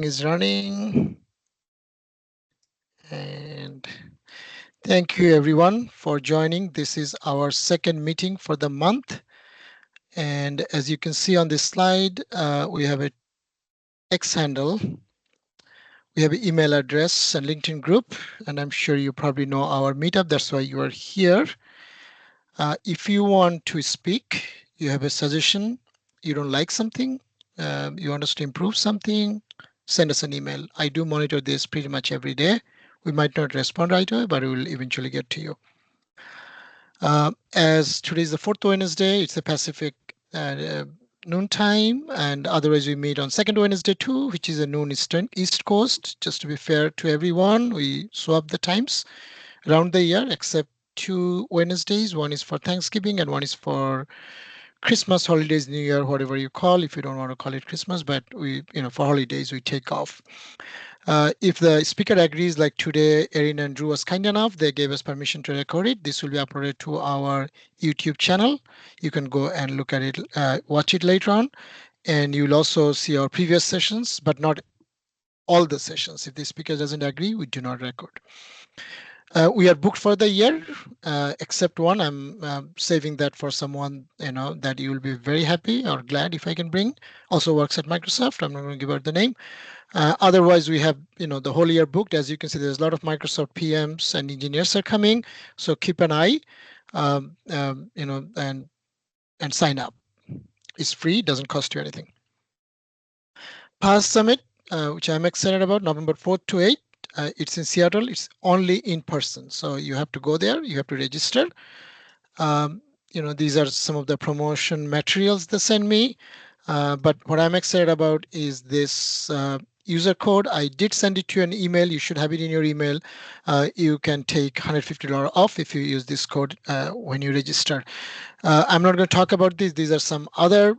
Is running. And thank you everyone for joining. This is our second meeting for the month. And as you can see on this slide, we have a X handle. We have an email address and LinkedIn group. And I'm sure you probably know our meetup. That's why you are here. If you want to speak, you have a suggestion, you don't like something, you want us to improve something, send us an email. I do monitor this pretty much every day. We might not respond right away, but we will eventually get to you. As today is the fourth Wednesday, it's the Pacific noon time, and otherwise we meet on second Wednesday too, which is a noon East Coast. Just to be fair to everyone, we swap the times around the year, except 2 Wednesdays. One is for Thanksgiving and one is for Christmas, holidays, New Year, whatever you call. If you don't want to call it Christmas, but we, for holidays we take off. If the speaker agrees, like today, Erin and Drew was kind enough, they gave us permission to record it. This will be uploaded to our YouTube channel. You can go and look at it, watch it later on. And you'll also see our previous sessions, but not all the sessions. If the speaker doesn't agree, we do not record. We are booked for the year, except one. I'm saving that for someone, that you will be very happy or glad if I can bring. Also works at Microsoft. I'm not going to give out the name. Otherwise, we have, the whole year booked. As you can see, there's a lot of Microsoft PMs and engineers are coming. So keep an eye, and sign up. It's free, doesn't cost you anything. PaaS Summit, which I'm excited about, November 4th to 8th. It's in Seattle. It's only in person. So you have to go there. You have to register. These are some of the promotion materials they send me. But what I'm excited about is this user code. I did send it to you an email. You should have it in your email. You can take $150 off if you use this code when you register. I'm not going to talk about these. These are some other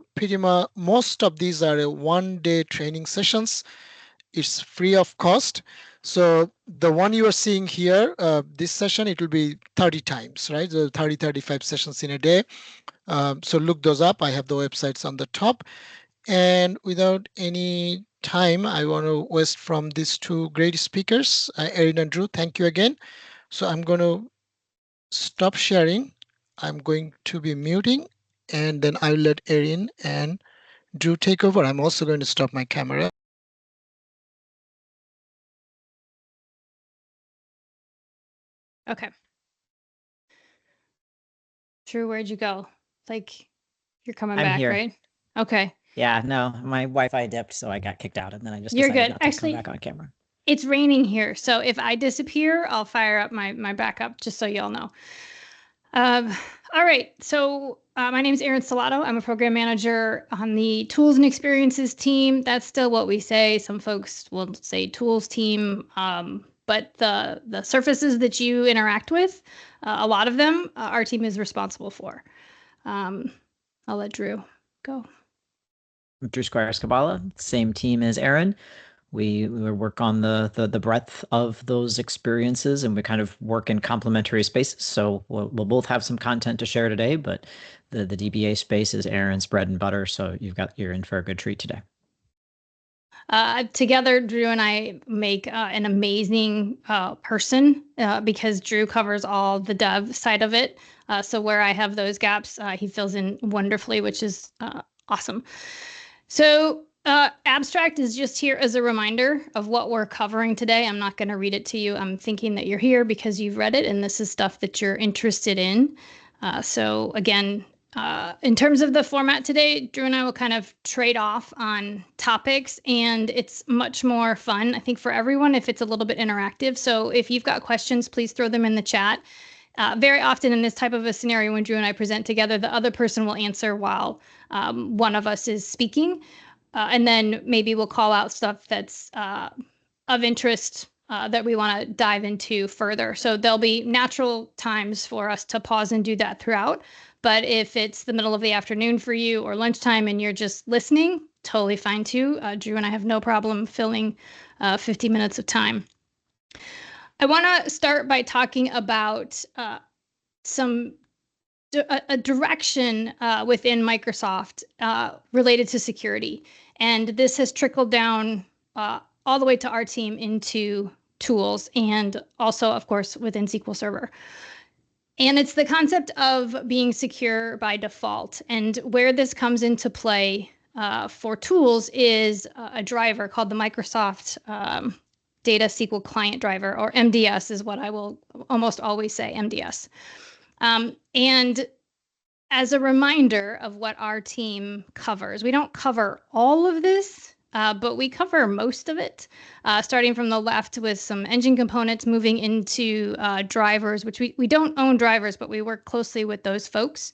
most of these are one-day training sessions. It's free of cost. So the one you are seeing here, this session, it will be 30 times, right? So 30, 35 sessions in a day. So look those up. I have the websites on the top. And without any time, I want to waste from these two great speakers, Erin and Drew, thank you again. So I'm going to stop sharing. I'm going to be muting, and then I'll let Erin and Drew take over. I'm also going to stop my camera. Okay. Drew, where'd you go? Like, you're coming back, here. right? Okay. Yeah, no, my Wi-Fi dipped, so I got kicked out, and then I just You're decided good. not to Actually, come back on camera. It's raining here, so if I disappear, I'll fire up my backup, just so y'all know. All right, so my name is Erin Salato. I'm a program manager on the Tools and Experiences team. That's still what we say. Some folks will say Tools team, but the surfaces that you interact with, a lot of them, our team is responsible for. I'll let Drew go. Drew Squires-Kabala, same team as Erin. We work on the breadth of those experiences, and we kind of work in complementary spaces. So we'll both have some content to share today, but the DBA space is Erin's bread and butter. So you're in for a good treat today. Together, Drew and I make an amazing person because Drew covers all the dev side of it. So where I have those gaps, he fills in wonderfully, which is awesome. So abstract is just here as a reminder of what we're covering today. I'm not going to read it to you. I'm thinking that you're here because you've read it and this is stuff that you're interested in. So again, in terms of the format today, Drew and I will kind of trade off on topics, and it's much more fun, I think, for everyone if it's a little bit interactive. So if you've got questions, please throw them in the chat. Very often in this type of a scenario, when Drew and I present together, the other person will answer while one of us is speaking. And then maybe we'll call out stuff that's of interest that we want to dive into further. So there'll be natural times for us to pause and do that throughout. But if it's the middle of the afternoon for you or lunchtime and you're just listening, totally fine too. Drew and I have no problem filling 50 minutes of time. I want to start by talking about a direction within Microsoft related to security. And this has trickled down all the way to our team into tools, and also, of course, within SQL Server. And it's the concept of being secure by default. And where this comes into play for tools is a driver called the Microsoft Data SQL Client Driver, or MDS is what I will almost always say, MDS. And as a reminder of what our team covers, we don't cover all of this, but we cover most of it, starting from the left with some engine components, moving into drivers, which we don't own drivers, but we work closely with those folks.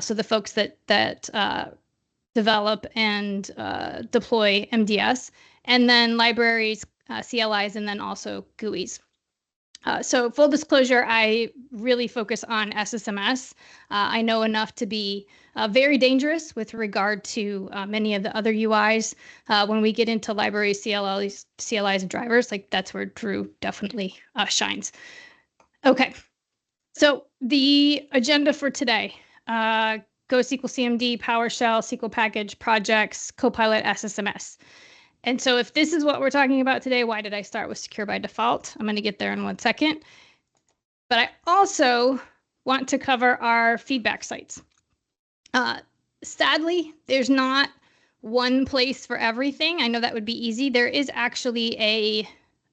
So the folks that develop and deploy MDS, and then libraries, CLIs, and then also GUIs. So full disclosure, I really focus on SSMS. I know enough to be very dangerous with regard to many of the other UIs. When we get into libraries, CLIs, and drivers, like that's where Drew definitely shines. Okay, so the agenda for today, Go SQL CMD, PowerShell, SQL Package, Projects, Copilot, SSMS. And so if this is what we're talking about today, why did I start with secure by default? I'm going to get there in 1 second. But I also want to cover our feedback sites. Sadly, there's not one place for everything. I know that would be easy. There is actually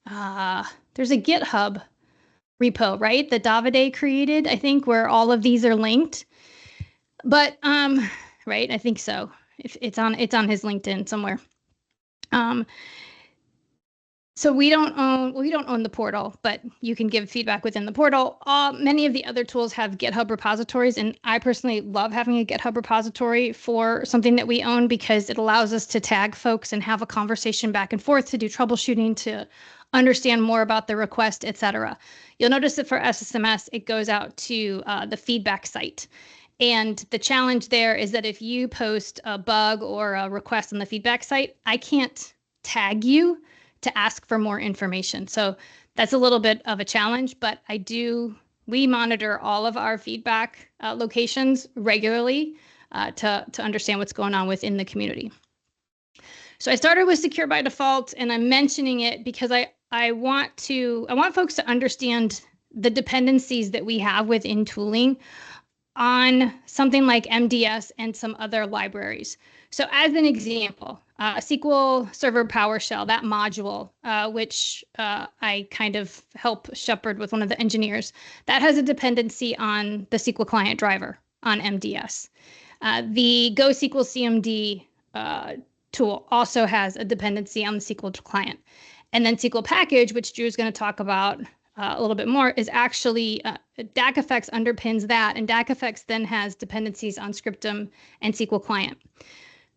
there's a GitHub repo, right? That Davide created, I think, where all of these are linked. But right, I think so. If it's on his LinkedIn somewhere. So we don't own the portal, but you can give feedback within the portal. Many of the other tools have GitHub repositories, and I personally love having a GitHub repository for something that we own because it allows us to tag folks and have a conversation back and forth, to do troubleshooting, to understand more about the request, etc. You'll notice that for SSMS, it goes out to the feedback site. And the challenge there is that if you post a bug or a request on the feedback site, I can't tag you to ask for more information. So that's a little bit of a challenge, but we monitor all of our feedback locations regularly to understand what's going on within the community. So I started with secure by default, and I'm mentioning it because I want folks to understand the dependencies that we have within tooling on something like MDS and some other libraries. So as an example, SQL Server PowerShell, that module, which I kind of help shepherd with one of the engineers, that has a dependency on the SQL client driver on MDS. The Go SQL CMD tool also has a dependency on the SQL client. And then SQL Package, which Drew's going to talk about a little bit more, is actually DACFX underpins that, and DACFX then has dependencies on Scriptum and SQL Client.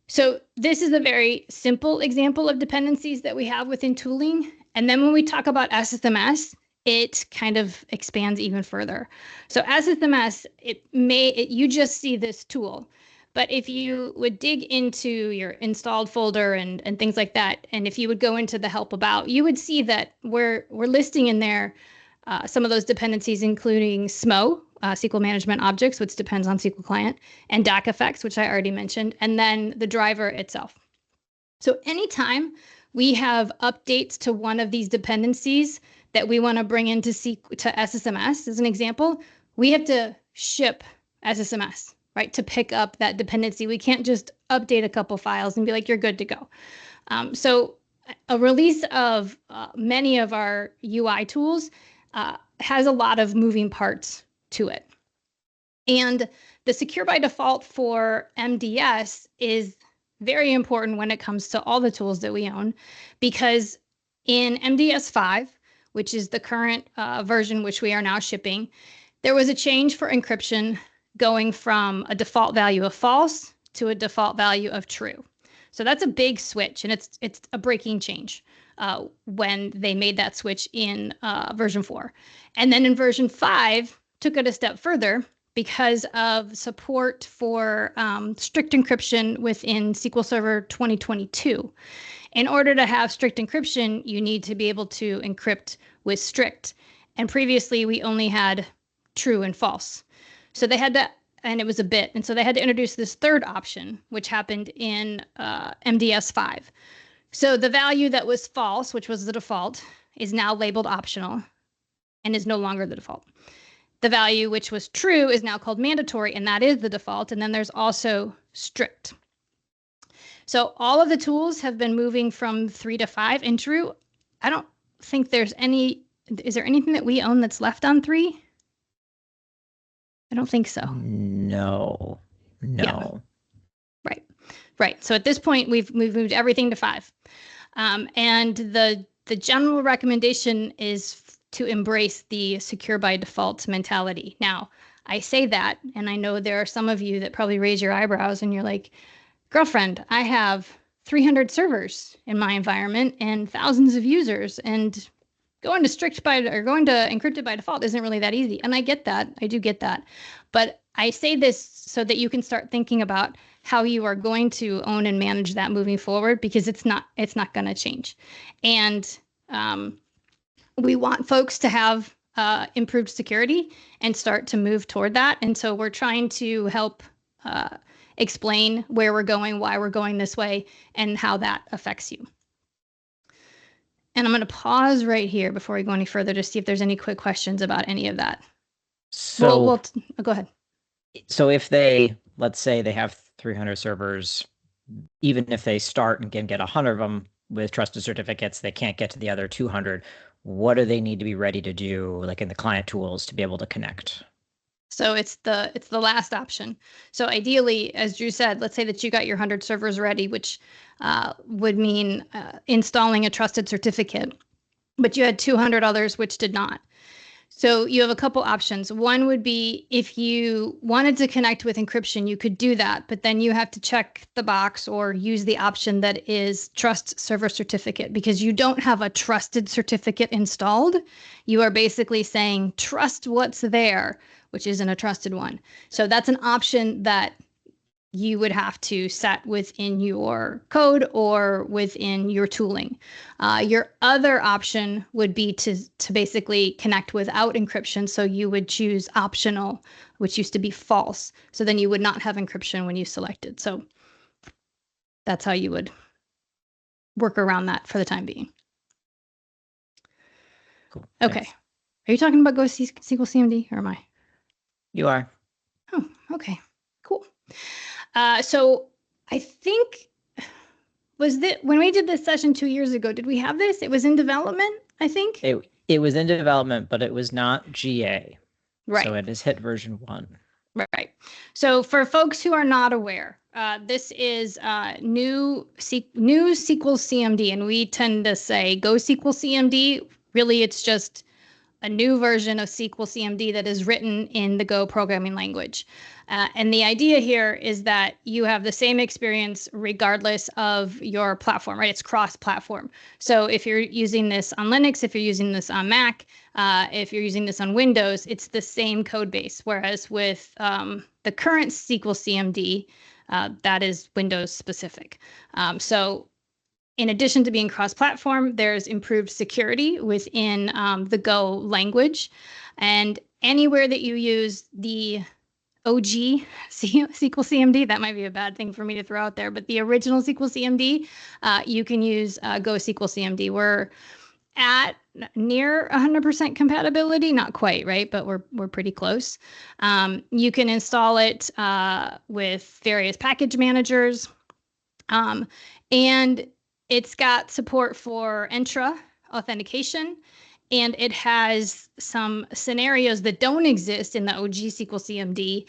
So this is a very simple example of dependencies that we have within tooling. And then when we talk about SSMS, it kind of expands even further. So SSMS, you just see this tool. But if you would dig into your installed folder and things like that, and if you would go into the help about, you would see that we're listing in there some of those dependencies, including SMO, SQL Management Objects, which depends on SQL Client, and DACFX, which I already mentioned, and then the driver itself. So anytime we have updates to one of these dependencies that we want to bring into SSMS, as an example, we have to ship SSMS, right, to pick up that dependency. We can't just update a couple files and be like, you're good to go. So a release of many of our UI tools has a lot of moving parts to it. And the secure by default for MDS is very important when it comes to all the tools that we own, because in MDS 5, which is the current version which we are now shipping, there was a change for encryption going from a default value of false to a default value of true. So that's a big switch, and it's a breaking change when they made that switch in version 4. And then in version 5, took it a step further because of support for strict encryption within SQL Server 2022. In order to have strict encryption, you need to be able to encrypt with strict. And previously, we only had true and false. So they had to, and it was a bit. And so they had to introduce this third option, which happened in MDS 5. So the value that was false, which was the default, is now labeled optional and is no longer the default. The value which was true is now called mandatory, and that is the default. And then there's also strict. So all of the tools have been moving from 3 to 5. And Drew, I don't think there's any, is there anything that we own that's left on 3? I don't think so. No. Yeah. Right. So at this point, we've moved everything to 5. And the general recommendation is to embrace the secure by default mentality. Now, I say that, and I know there are some of you that probably raise your eyebrows and you're like, girlfriend, I have 300 servers in my environment and thousands of users, and going to encrypted by default isn't really that easy. And I get that. I do get that. But I say this so that you can start thinking about how you are going to own and manage that moving forward, because it's not going to change. And we want folks to have improved security and start to move toward that. And so we're trying to help explain where we're going, why we're going this way, and how that affects you. And I'm going to pause right here before we go any further to see if there's any quick questions about any of that. So go ahead. So if they, let's say they have 300 servers, even if they start and can get 100 of them with trusted certificates, they can't get to the other 200. What do they need to be ready to do, like in the client tools, to be able to connect? So it's the last option. So ideally, as Drew said, let's say that you got your 100 servers ready, which would mean installing a trusted certificate, but you had 200 others which did not. So you have a couple options. One would be if you wanted to connect with encryption, you could do that, but then you have to check the box or use the option that is trust server certificate, because you don't have a trusted certificate installed. You are basically saying trust what's there, which isn't a trusted one. So that's an option that you would have to set within your code or within your tooling. Your other option would be to basically connect without encryption. So you would choose optional, which used to be false. So then you would not have encryption when you selected. So that's how you would work around that for the time being. Cool. Okay. Thanks. Are you talking about Go SQL CMD, or am I? You are. Oh, okay, cool. So I think, when we did this session 2 years ago, did we have this? It was in development, I think. It was in development, but it was not GA. Right. So it has hit version 1. Right. So for folks who are not aware, this is new SQL CMD, and we tend to say Go SQL CMD. Really, it's just a new version of SQL CMD that is written in the Go programming language. And the idea here is that you have the same experience regardless of your platform, right? It's cross-platform. So if you're using this on Linux, if you're using this on Mac, if you're using this on Windows, it's the same code base. Whereas with the current SQL CMD, that is Windows specific. So in addition to being cross-platform, there's improved security within the Go language. And anywhere that you use the OG SQL CMD, that might be a bad thing for me to throw out there, but the original SQL CMD, you can use Go SQL CMD. We're at near 100% compatibility, not quite, right? But we're pretty close. You can install it with various package managers, and it's got support for Entra authentication, and it has some scenarios that don't exist in the OG SQL CMD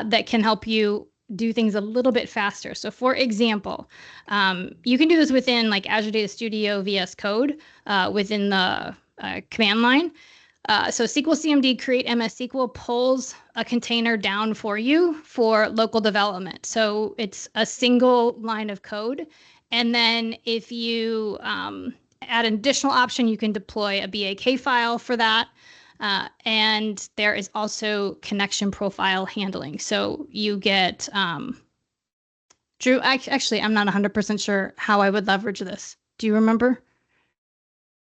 that can help you do things a little bit faster. So for example, you can do this within like Azure Data Studio VS Code within the command line. So SQL CMD create MS SQL pulls a container down for you for local development. So it's a single line of code. And then if you add an additional option, you can deploy a BAK file for that. And there is also connection profile handling. So you get, Drew, actually, I'm not 100% sure how I would leverage this. Do you remember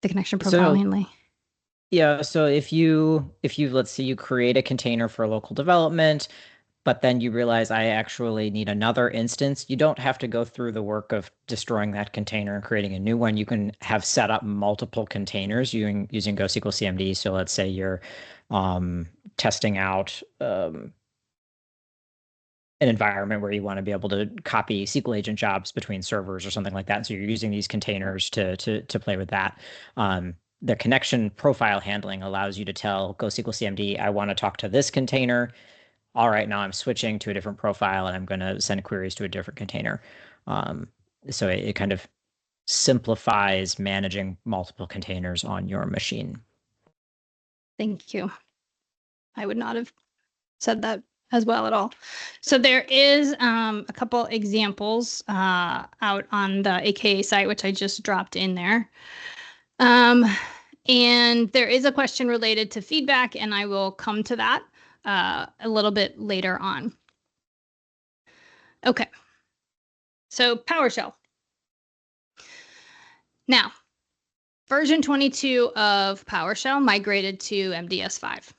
the connection profile handling? Yeah, so if you let's say you create a container for local development, but then you realize I actually need another instance, you don't have to go through the work of destroying that container and creating a new one. You can have set up multiple containers using GoSQL CMD. So let's say you're testing out an environment where you want to be able to copy SQL agent jobs between servers or something like that. So you're using these containers to play with that. The connection profile handling allows you to tell GoSQL CMD, I want to talk to this container. All right, now I'm switching to a different profile and I'm going to send queries to a different container. So it kind of simplifies managing multiple containers on your machine. Thank you. I would not have said that as well at all. So there is a couple examples out on the AKA site, which I just dropped in there. And there is a question related to feedback, and I will come to that a little bit later on. Okay. So PowerShell. Now, version 22 of PowerShell migrated to MDS5.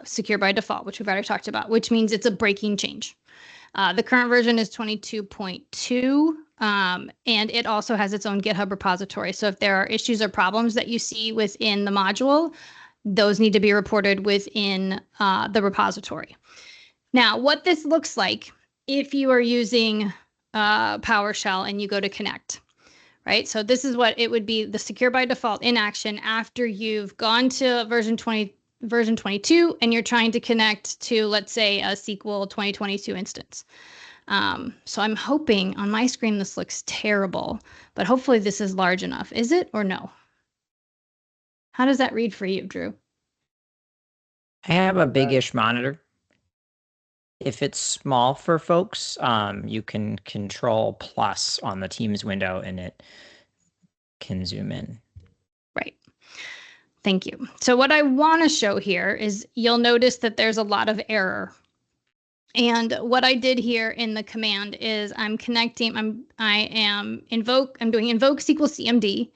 Secure by default, which we've already talked about, which means it's a breaking change. The current version is 22.2, and it also has its own GitHub repository. So if there are issues or problems that you see within the module, those need to be reported within the repository. Now, what this looks like if you are using PowerShell and you go to connect, right? So this is what it would be, the secure by default in action after you've gone to version 22 and you're trying to connect to, let's say, a SQL 2022 instance. So I'm hoping on my screen this looks terrible, but hopefully this is large enough. Is it or no? How does that read for you, Drew? I have a big-ish monitor. If it's small for folks, you can control plus on the Teams window and it can zoom in. Right. Thank you. So what I want to show here is you'll notice that there's a lot of error. And what I did here in the command is I'm connecting, I'm doing invoke SQL CMD,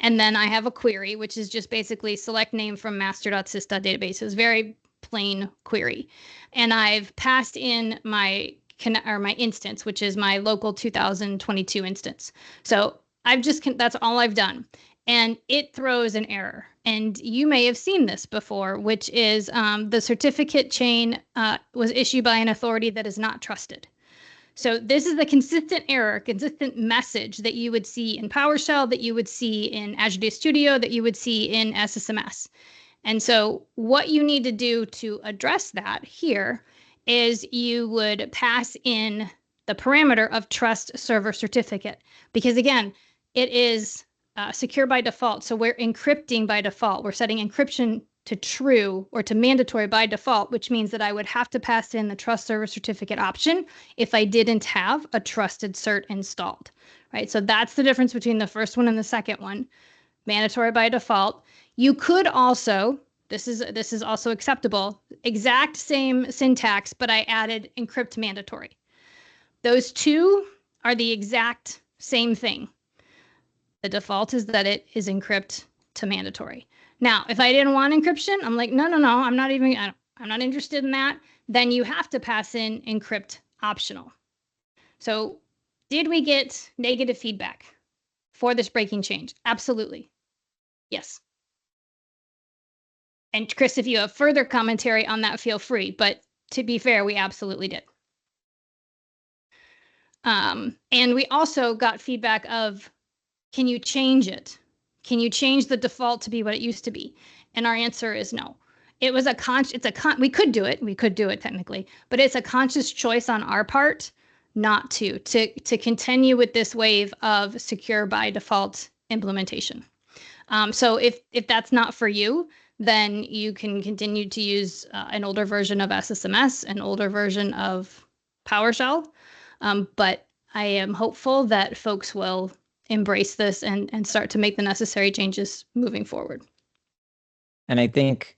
and then I have a query, which is just basically select name from master.sys.databases, very plain query. And I've passed in my instance, which is my local 2022 instance. So that's all I've done. And it throws an error. And you may have seen this before, which is the certificate chain was issued by an authority that is not trusted. So this is the consistent error, consistent message that you would see in PowerShell, that you would see in Azure Data Studio, that you would see in SSMS. And so what you need to do to address that here is you would pass in the parameter of trust server certificate, because again, it is secure by default. So we're encrypting by default. We're setting encryption to true or to mandatory by default, which means that I would have to pass in the trust server certificate option if I didn't have a trusted cert installed, right? So that's the difference between the first one and the second one. Mandatory by default. You could also, this is also acceptable, exact same syntax, but I added encrypt mandatory. Those two are the exact same thing. The default is that it is encrypt to mandatory. Now, if I didn't want encryption, I'm like, no, I'm not interested in that. Then you have to pass in encrypt optional. So did we get negative feedback for this breaking change? Absolutely. Yes. And Chris, if you have further commentary on that, feel free. But to be fair, we absolutely did. And we also got feedback of, can you change it? Can you change the default to be what it used to be? And our answer is no. It was we could do it technically, but it's a conscious choice on our part not to continue with this wave of secure by default implementation. So if that's not for you, then you can continue to use an older version of SSMS, an older version of PowerShell. But I am hopeful that folks will embrace this and start to make the necessary changes moving forward. And I think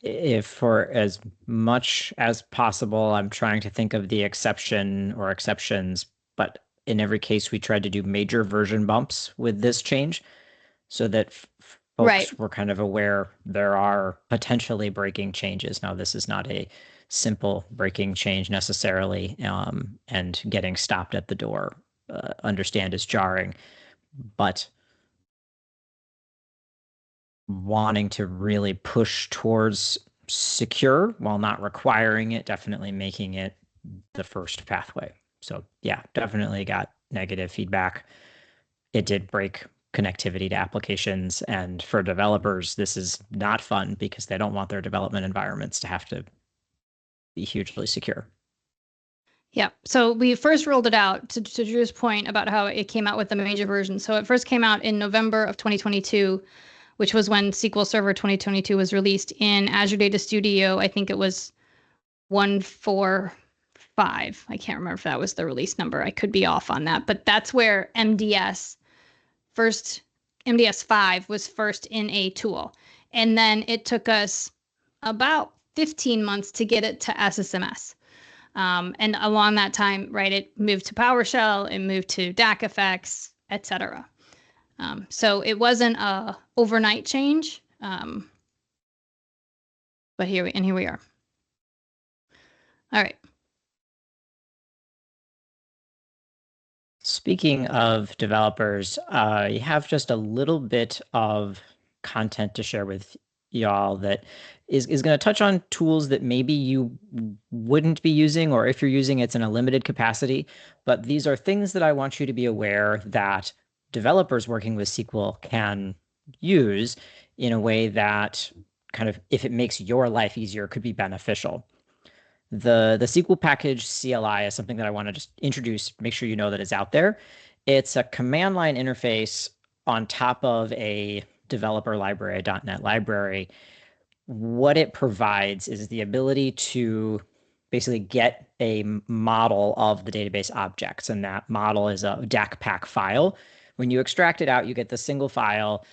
if for as much as possible, I'm trying to think of the exception or exceptions, but in every case, we tried to do major version bumps with this change so that folks were kind of aware there are potentially breaking changes. Now, this is not a simple breaking change necessarily, and getting stopped at the door, understand is jarring, but wanting to really push towards secure while not requiring it, definitely making it the first pathway. So yeah, definitely got negative feedback. It did break connectivity to applications. And for developers, this is not fun because they don't want their development environments to have to be hugely secure. Yeah. So we first rolled it out to Drew's point about how it came out with the major version. So it first came out in November of 2022, which was when SQL Server 2022 was released in Azure Data Studio. I think it was 145. I can't remember if that was the release number. I could be off on that, but that's where MDS 5 was first in a tool. And then it took us about 15 months to get it to SSMS. And along that time, right, it moved to PowerShell, it moved to DAC effects, etc. So it wasn't a overnight change, but here we are. All right. Speaking of developers, you have just a little bit of content to share with y'all that is going to touch on tools that maybe you wouldn't be using, or if you're using, it's in a limited capacity. But these are things that I want you to be aware that developers working with SQL can use in a way that kind of, if it makes your life easier, could be beneficial. The SQL package CLI is something that I want to just introduce, make sure you know that it's out there. It's a command line interface on top of a developer library, a .NET library. What it provides is the ability to basically get a model of the database objects, and that model is a DAC pack file. When you extract it out, you get the single file.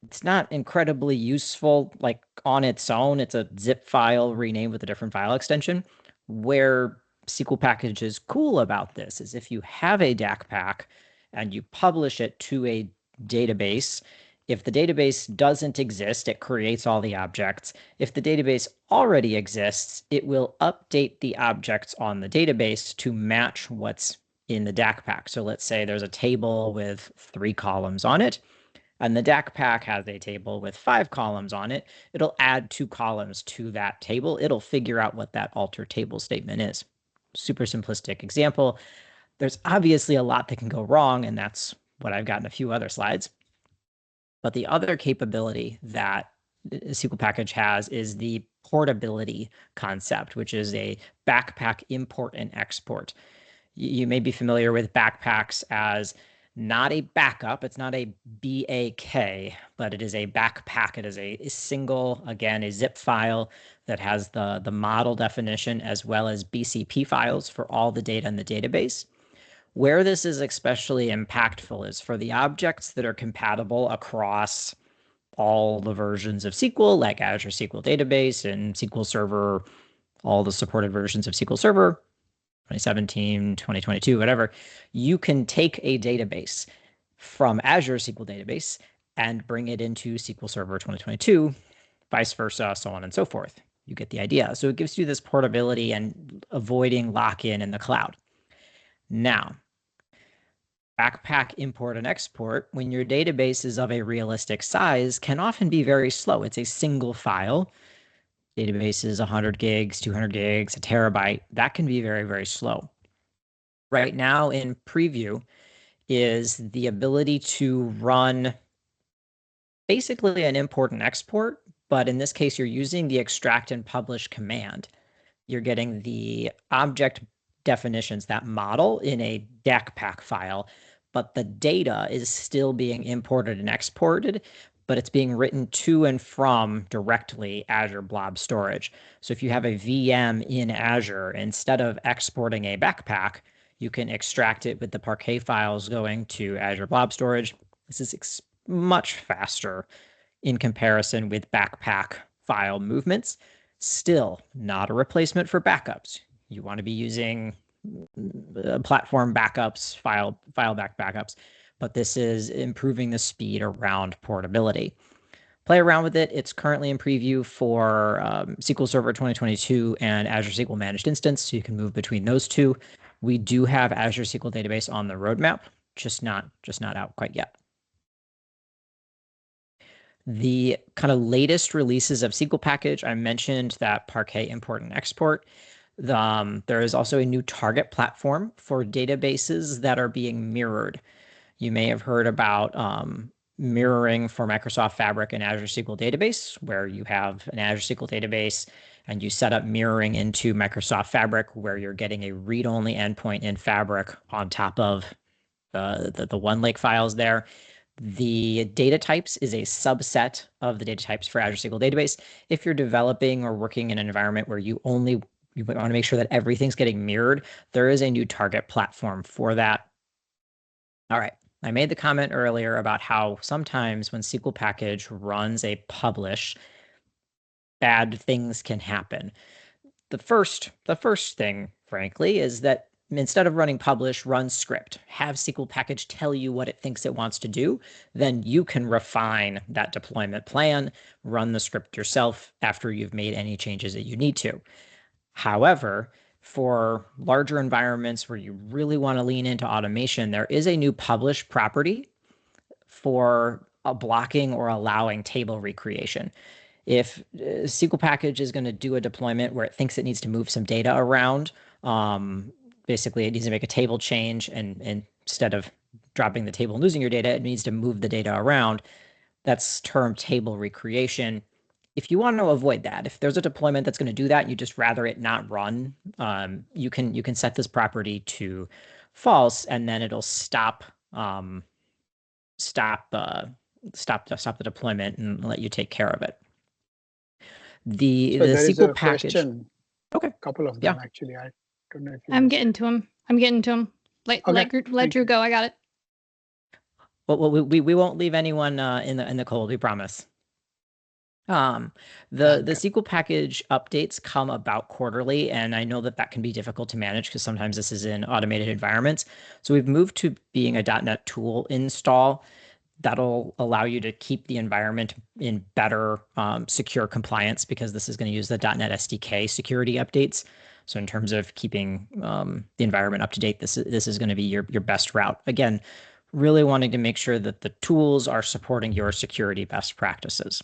It's not incredibly useful, like on its own. It's a zip file renamed with a different file extension. Where SQL package is cool about this is if you have a DAC pack and you publish it to a database, if the database doesn't exist, it creates all the objects. If the database already exists, it will update the objects on the database to match what's in the DAC pack. So let's say there's a table with 3 columns on it, and the DAC pack has a table with 5 columns on it. It'll add 2 columns to that table. It'll figure out what that alter table statement is. Super simplistic example. There's obviously a lot that can go wrong, and that's what I've got in a few other slides. But the other capability that SQL package has is the portability concept, which is a backpack import and export. You may be familiar with backpacks as not a backup. It's not a BAK, but it is a backpack. It is a single, again, a zip file that has the model definition as well as BCP files for all the data in the database. Where this is especially impactful is for the objects that are compatible across all the versions of SQL, like Azure SQL Database and SQL Server, all the supported versions of SQL Server, 2017, 2022, whatever. You can take a database from Azure SQL Database and bring it into SQL Server 2022, vice versa, so on and so forth. You get the idea. So it gives you this portability and avoiding lock-in in the cloud. Now, backpack import and export, when your database is of a realistic size, can often be very slow. It's a single file. Database is 100 gigs, 200 gigs, a terabyte. That can be very, very slow. Right now in preview is the ability to run basically an import and export, but in this case, you're using the extract and publish command. You're getting the object definitions, that model, in a DAC pack file, but the data is still being imported and exported, but it's being written to and from directly Azure Blob Storage. So if you have a VM in Azure, instead of exporting a backpack, you can extract it with the Parquet files going to Azure Blob Storage. This is much faster in comparison with backpack file movements. Still not a replacement for backups. You want to be using platform backups, file backups, but this is improving the speed around portability. play around with it. It's currently in preview for SQL Server 2022 and Azure SQL Managed Instance, so you can move between those two. We do have Azure SQL Database on the roadmap, just not out quite yet. The kind of latest releases of SQL package, I mentioned that Parquet import and export. There is also a new target platform for databases that are being mirrored. You may have heard about mirroring for Microsoft Fabric and Azure SQL Database, where you have an Azure SQL Database and you set up mirroring into Microsoft Fabric, where you're getting a read-only endpoint in Fabric on top of the OneLake files there. The data types is a subset of the data types for Azure SQL Database. If you're developing or working in an environment where you want to make sure that everything's getting mirrored, there is a new target platform for that. All right. I made the comment earlier about how sometimes when SQL package runs a publish, bad things can happen. The first thing, frankly, is that instead of running publish, run script. Have SQL package tell you what it thinks it wants to do. Then you can refine that deployment plan, run the script yourself after you've made any changes that you need to. However, for larger environments where you really want to lean into automation, there is a new publish property for blocking or allowing table recreation. If SQL package is going to do a deployment where it thinks it needs to move some data around, basically it needs to make a table change, and instead of dropping the table and losing your data, it needs to move the data around. That's termed table recreation. If you want to avoid that, if there's a deployment that's going to do that, and you just rather it not run, you can set this property to false, and then it'll stop the deployment and let you take care of it. The SQL package. Question. Okay. Couple of them actually. I don't know if I'm getting to him. Let Drew go. I got it. Well, we won't leave anyone in the cold. We promise. The SQL package updates come about quarterly, and I know that can be difficult to manage because sometimes this is in automated environments. So we've moved to being a .NET tool install. That'll allow you to keep the environment in better secure compliance, because this is going to use the .NET SDK security updates. So in terms of keeping the environment up to date, this is going to be your best route. Again, really wanting to make sure that the tools are supporting your security best practices.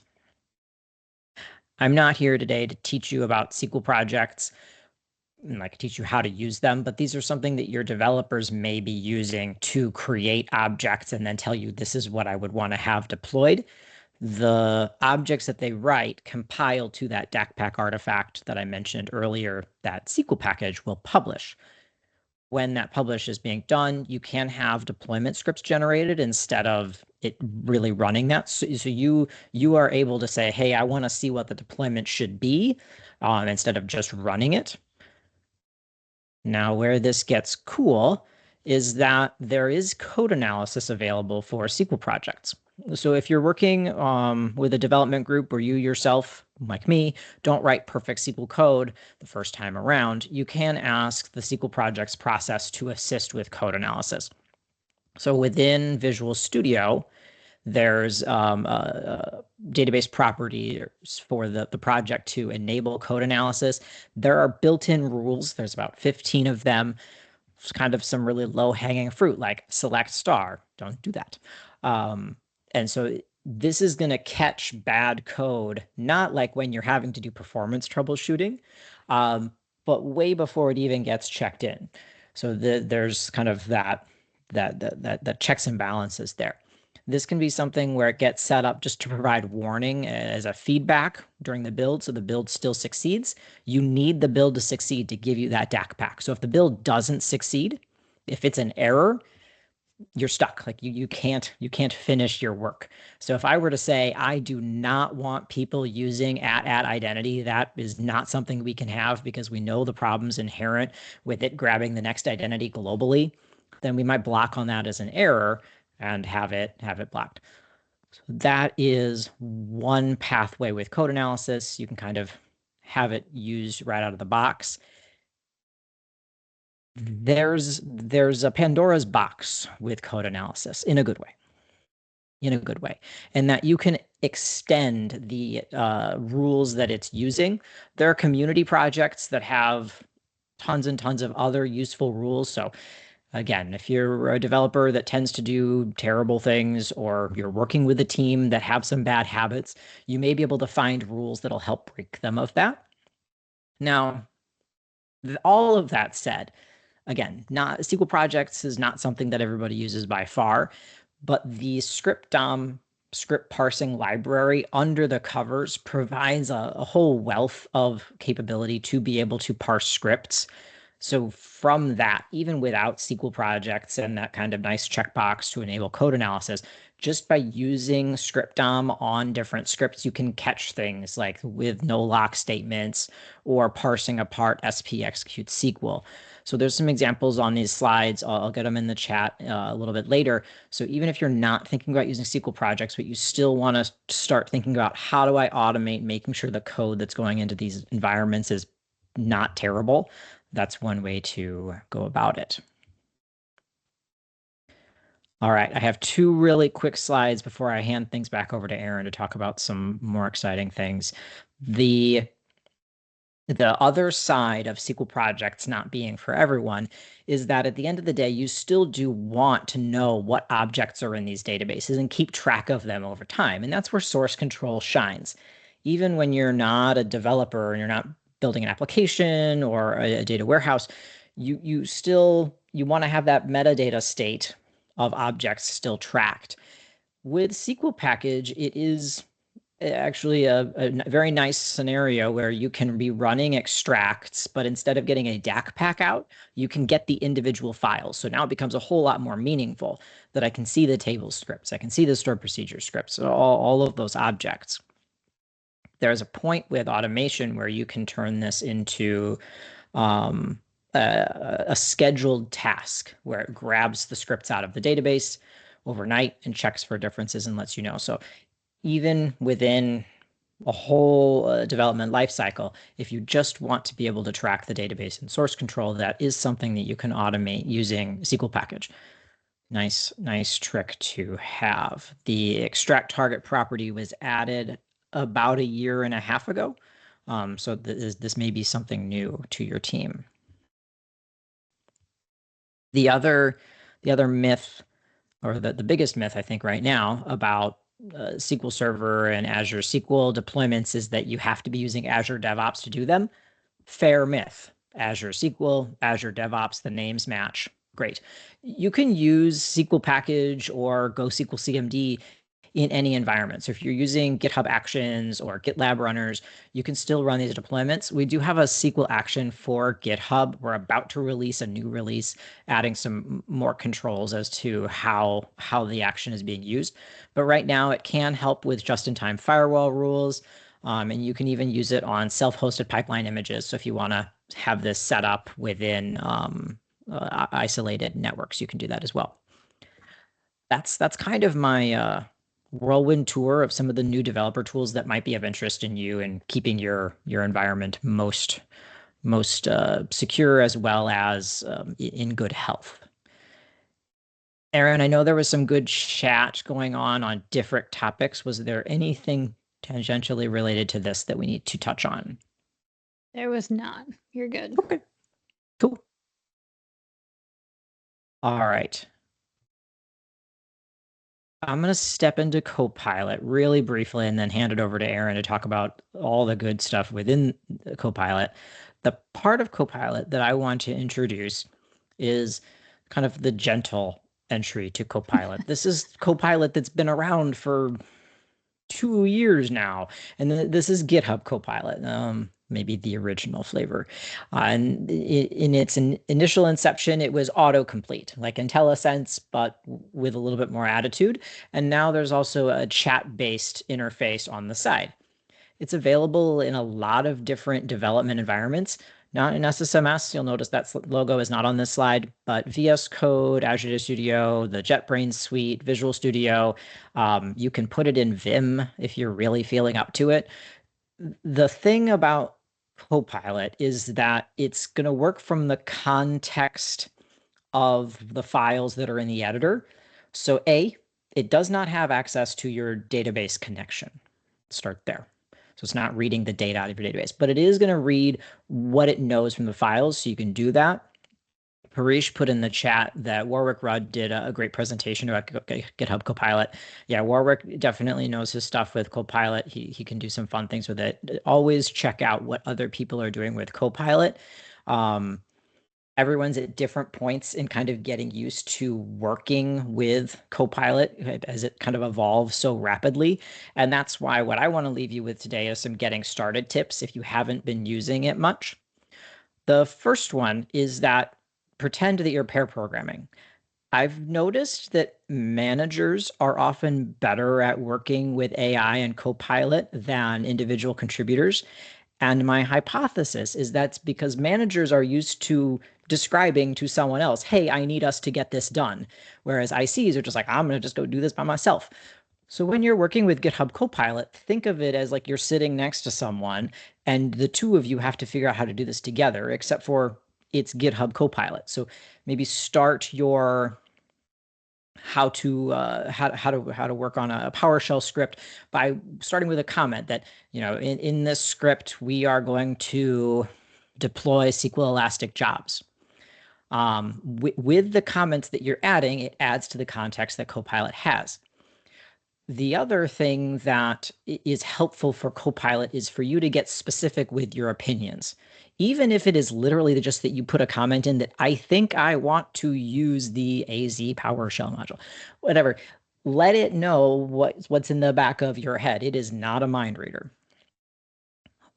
I'm not here today to teach you about SQL projects, and I can teach you how to use them, but these are something that your developers may be using to create objects and then tell you this is what I would want to have deployed. The objects that they write compile to that DACPack artifact that I mentioned earlier that SQL package will publish. When that publish is being done, you can have deployment scripts generated instead of it really running that. So you are able to say, hey, I want to see what the deployment should be instead of just running it. Now, where this gets cool is that there is code analysis available for SQL projects. So if you're working with a development group where you yourself, like me, don't write perfect SQL code the first time around, you can ask the SQL projects process to assist with code analysis. So within Visual Studio, there's a database properties for the project to enable code analysis. There are built-in rules. There's about 15 of them. It's kind of some really low-hanging fruit, like select star. Don't do that. And so this is going to catch bad code, not like when you're having to do performance troubleshooting, but way before it even gets checked in. So there's kind of that checks and balances there. This can be something where it gets set up just to provide warning as a feedback during the build, so the build still succeeds. You need the build to succeed to give you that DACPack. So if the build doesn't succeed, if it's an error, you're stuck. Like you can't finish your work. So if I were to say, I do not want people using @ identity, that is not something we can have because we know the problems inherent with it grabbing the next identity globally, then we might block on that as an error and have it blocked. So that is one pathway with code analysis. You can kind of have it used right out of the box. There's a Pandora's box with code analysis in a good way. in a good way, and that you can extend the rules that it's using. There are community projects that have tons and tons of other useful rules. So again, if you're a developer that tends to do terrible things, or you're working with a team that have some bad habits, you may be able to find rules that'll help break them of that. Now, all of that said, again, not SQL projects is not something that everybody uses by far, but the script DOM script parsing library under the covers provides a whole wealth of capability to be able to parse scripts. So from that, even without SQL projects and that kind of nice checkbox to enable code analysis, just by using script DOM on different scripts, you can catch things like with no lock statements or parsing apart SP execute SQL. So there's some examples on these slides. I'll get them in the chat a little bit later. So even if you're not thinking about using SQL projects, but you still want to start thinking about how do I automate making sure the code that's going into these environments is not terrible, that's one way to go about it. All right, I have two really quick slides before I hand things back over to Erin to talk about some more exciting things. The other side of SQL projects not being for everyone is that at the end of the day, you still do want to know what objects are in these databases and keep track of them over time. And that's where source control shines. Even when you're not a developer and you're not building an application or a data warehouse, you want to have that metadata state of objects still tracked. With SQL package, it is actually a very nice scenario where you can be running extracts, but instead of getting a DAC pack out, you can get the individual files. So now it becomes a whole lot more meaningful that I can see the table scripts, I can see the stored procedure scripts, all of those objects. There's a point with automation where you can turn this into a scheduled task where it grabs the scripts out of the database overnight and checks for differences and lets you know. So even within a whole development lifecycle, if you just want to be able to track the database and source control, that is something that you can automate using SQL package. Nice trick to have. The extract target property was added about 1.5 years ago. So this may be something new to your team. The other myth, or the biggest myth I think right now about SQL Server and Azure SQL deployments is that you have to be using Azure DevOps to do them. Fair myth. Azure SQL, Azure DevOps, the names match. Great. You can use SQL package or Go SQL CMD in any environment. So if you're using GitHub Actions or GitLab runners, you can still run these deployments. We do have a SQL action for GitHub. We're about to release a new release, adding some more controls as to how the action is being used. But right now it can help with just-in-time firewall rules. And you can even use it on self-hosted pipeline images. So if you want to have this set up within isolated networks, you can do that as well. That's kind of my whirlwind tour of some of the new developer tools that might be of interest in you and keeping your environment most secure as well as in good health. Erin, I know there was some good chat going on different topics. Was there anything tangentially related to this that we need to touch on? There was not. You're good. Okay, cool. All right. I'm going to step into Copilot really briefly and then hand it over to Erin to talk about all the good stuff within Copilot. The part of Copilot that I want to introduce is kind of the gentle entry to Copilot. This is Copilot that's been around for 2 years now, and this is GitHub Copilot. Maybe the original flavor. And in its initial inception, it was autocomplete, like IntelliSense, but with a little bit more attitude. And now there's also a chat-based interface on the side. It's available in a lot of different development environments, not in SSMS. You'll notice that logo is not on this slide, but VS Code, Azure Data Studio, the JetBrains suite, Visual Studio. You can put it in Vim if you're really feeling up to it. The thing about Copilot is that it's going to work from the context of the files that are in the editor. So It does not have access to your database connection. Start there. So it's not reading the data out of your database, but it is going to read what it knows from the files. So you can do that. Harish put in the chat that Warwick Rudd did a great presentation about GitHub Copilot. Yeah, Warwick definitely knows his stuff with Copilot. He can do some fun things with it. Always check out what other people are doing with Copilot. Everyone's at different points in kind of getting used to working with Copilot as it kind of evolves so rapidly. And that's why what I want to leave you with today is some getting started tips if you haven't been using it much. The first one is that pretend that you're pair programming. I've noticed that managers are often better at working with AI and Copilot than individual contributors. And my hypothesis is that's because managers are used to describing to someone else, hey, I need us to get this done. Whereas ICs are just like, I'm going to just go do this by myself. So when you're working with GitHub Copilot, think of it as like you're sitting next to someone and the two of you have to figure out how to do this together, except for it's GitHub Copilot. So maybe start your how to work on a PowerShell script by starting with a comment that, in this script, we are going to deploy SQL Elastic jobs. With the comments that you're adding, it adds to the context that Copilot has. The other thing that is helpful for Copilot is for you to get specific with your opinions. Even if it is literally just that you put a comment in that I think I want to use the AZ PowerShell module, whatever, let it know what's in the back of your head. It is not a mind reader.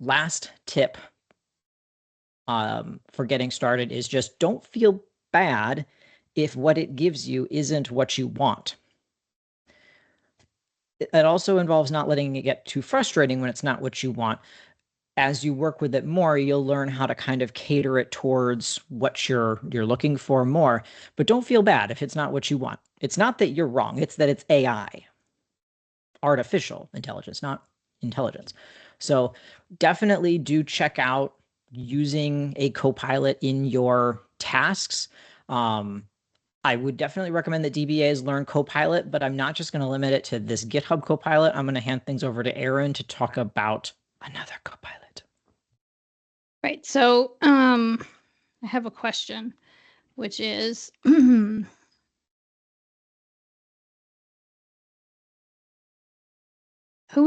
Last tip for getting started is just don't feel bad if what it gives you isn't what you want. It also involves not letting it get too frustrating when it's not what you want. As you work with it more, you'll learn how to kind of cater it towards what you're looking for more. But don't feel bad if it's not what you want. It's not that you're wrong. It's that it's AI, artificial intelligence, not intelligence. So definitely do check out using a Copilot in your tasks. I would definitely recommend that DBAs learn Copilot, but I'm not just going to limit it to this GitHub Copilot. I'm going to hand things over to Erin to talk about another Copilot. Right. So I have a question, which is, who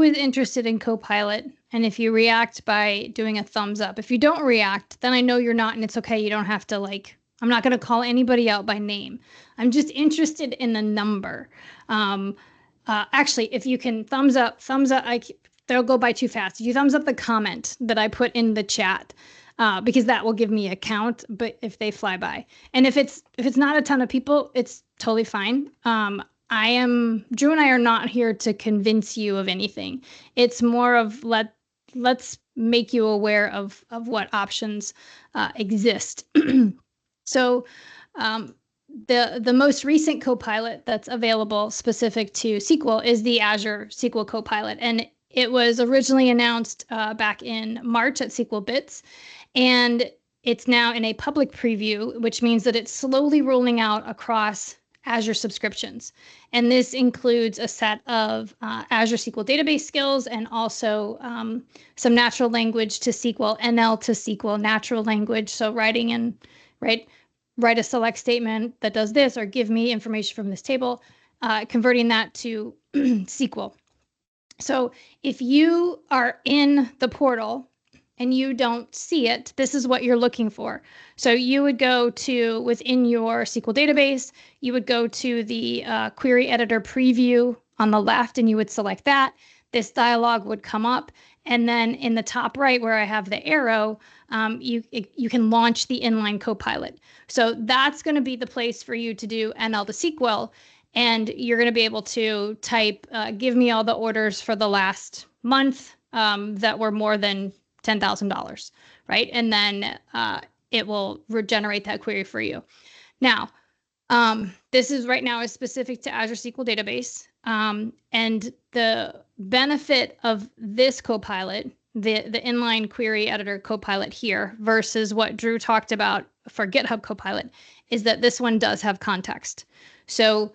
is interested in Copilot? And if you react by doing a thumbs up, if you don't react, then I know you're not, and it's okay. You don't have to I'm not going to call anybody out by name. I'm just interested in the number. Actually, if you can thumbs up, they'll go by too fast. If you thumbs up the comment that I put in the chat, because that will give me a count, but if they fly by. And if it's not a ton of people, it's totally fine. Drew and I are not here to convince you of anything. It's more of let's make you aware of what options exist. So the most recent Copilot that's available specific to SQL is the Azure SQL Copilot. And it was originally announced back in March at SQL Bits. And it's now in a public preview, which means that it's slowly rolling out across Azure subscriptions. And this includes a set of Azure SQL database skills and also some natural language to SQL, NL to SQL, natural language. So write a select statement that does this, or give me information from this table, converting that to SQL. So if you are in the portal and you don't see it, this is what you're looking for. So you would go to, within your SQL database, you would go to the query editor preview on the left, and you would select that. This dialog would come up. And then in the top right, where I have the arrow, you can launch the inline Copilot. So that's going to be the place for you to do NL to SQL. And you're going to be able to type, give me all the orders for the last month that were more than $10,000, right? And then it will regenerate that query for you. Now, this is right now is specific to Azure SQL Database. And the benefit of this Copilot, the inline query editor Copilot here versus what Drew talked about for GitHub Copilot, is that this one does have context. So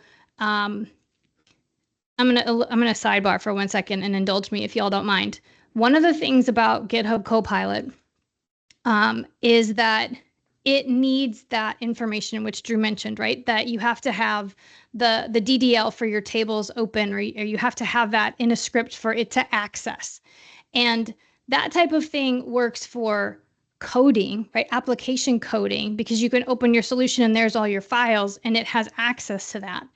I'm gonna sidebar for 1 second and indulge me if y'all don't mind. One of the things about GitHub Copilot is that it needs that information, which Drew mentioned, right? That you have to have the DDL for your tables open, or you have to have that in a script for it to access. And that type of thing works for coding, right? Application coding, because you can open your solution and there's all your files and it has access to that.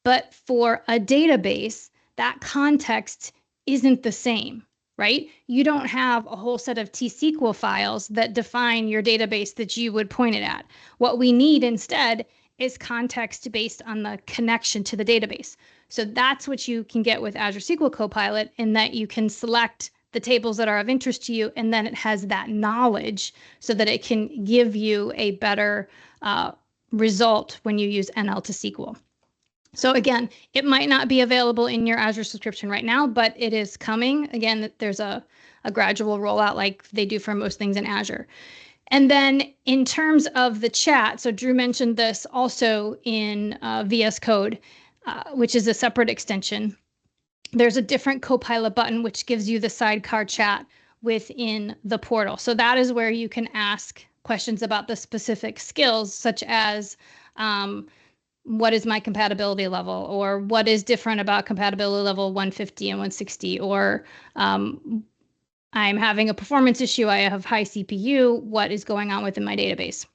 But for a database, that context isn't the same, right? You don't have a whole set of T-SQL files that define your database that you would point it at. What we need instead is context based on the connection to the database. So that's what you can get with Azure SQL Copilot, in that you can select the tables that are of interest to you, and then it has that knowledge so that it can give you a better result when you use NL to SQL. So again, it might not be available in your Azure subscription right now, but it is coming. Again, there's a gradual rollout like they do for most things in Azure. And then in terms of the chat, so Drew mentioned this also in VS Code, which is a separate extension. There's a different Copilot button, which gives you the sidecar chat within the portal. So that is where you can ask questions about the specific skills, such as, what is my compatibility level, or what is different about compatibility level 150 and 160, or I'm having a performance issue, I have high CPU, what is going on within my database?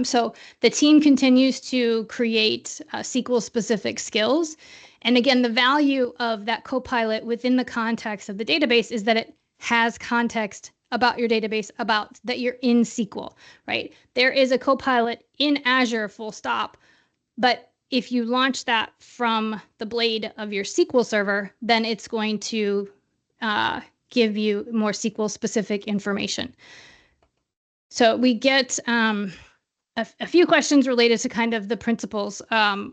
So the team continues to create SQL specific skills. And again, the value of that Copilot within the context of the database is that it has context about your database, about that you're in SQL, right? There is a Copilot in Azure, full stop. But if you launch that from the blade of your SQL server, then it's going to give you more SQL specific information. So we get a few questions related to kind of the principles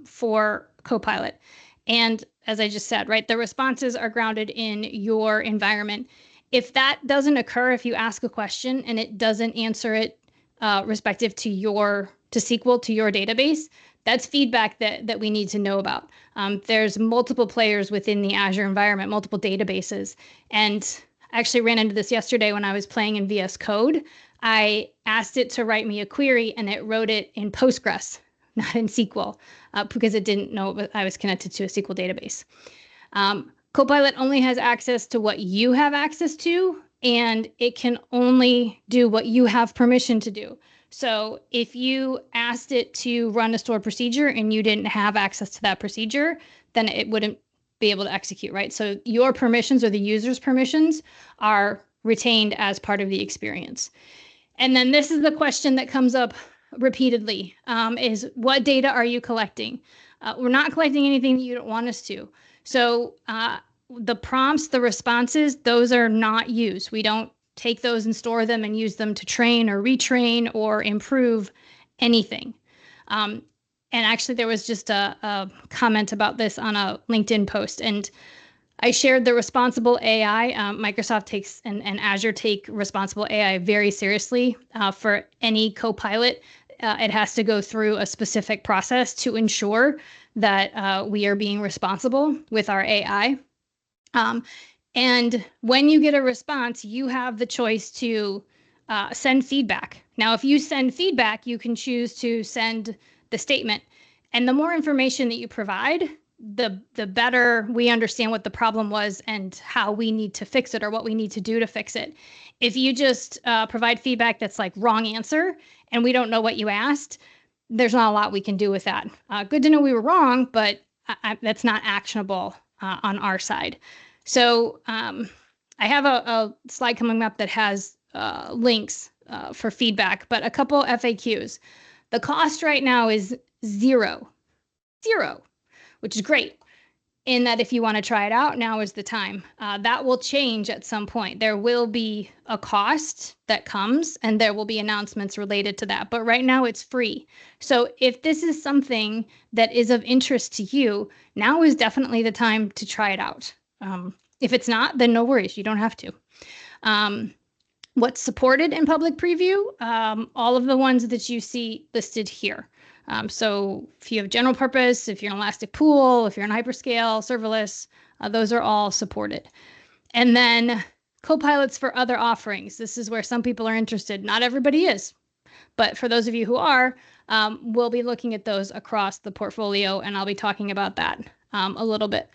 for Copilot. And as I just said, right, the responses are grounded in your environment. If that doesn't occur, if you ask a question and it doesn't answer it respective to SQL, to your database, that's feedback that we need to know about. There's multiple players within the Azure environment, multiple databases. And I actually ran into this yesterday when I was playing in VS Code. I asked it to write me a query and it wrote it in Postgres, not in SQL, because it didn't know I was connected to a SQL database. Copilot only has access to what you have access to, and it can only do what you have permission to do. So if you asked it to run a stored procedure and you didn't have access to that procedure, then it wouldn't be able to execute, right? So your permissions, or the user's permissions, are retained as part of the experience. And then this is the question that comes up repeatedly, is what data are you collecting? We're not collecting anything that you don't want us to. So the prompts, the responses, those are not used. We don't take those and store them and use them to train or retrain or improve anything. And actually, there was just a comment about this on a LinkedIn post, and I shared the responsible AI. Microsoft takes and Azure take responsible AI very seriously. For any Copilot, it has to go through a specific process to ensure that we are being responsible with our AI. And when you get a response, you have the choice to send feedback. Now, if you send feedback, you can choose to send the statement. And the more information that you provide, the better we understand what the problem was and how we need to fix it, or what we need to do to fix it. If you just provide feedback that's like wrong answer and we don't know what you asked, there's not a lot we can do with that. Good to know we were wrong, but that's not actionable on our side. So I have a slide coming up that has links for feedback, but a couple FAQs. The cost right now is zero, which is great, in that if you want to try it out, now is the time. That will change at some point. There will be a cost that comes, and there will be announcements related to that. But right now it's free. So if this is something that is of interest to you, now is definitely the time to try it out. If it's not, then no worries, you don't have to. What's supported in public preview? All of the ones that you see listed here. So if you have general purpose, if you're an elastic pool, if you're in hyperscale, serverless, those are all supported. And then copilots for other offerings. This is where some people are interested. Not everybody is, but for those of you who are, we'll be looking at those across the portfolio, and I'll be talking about that a little bit.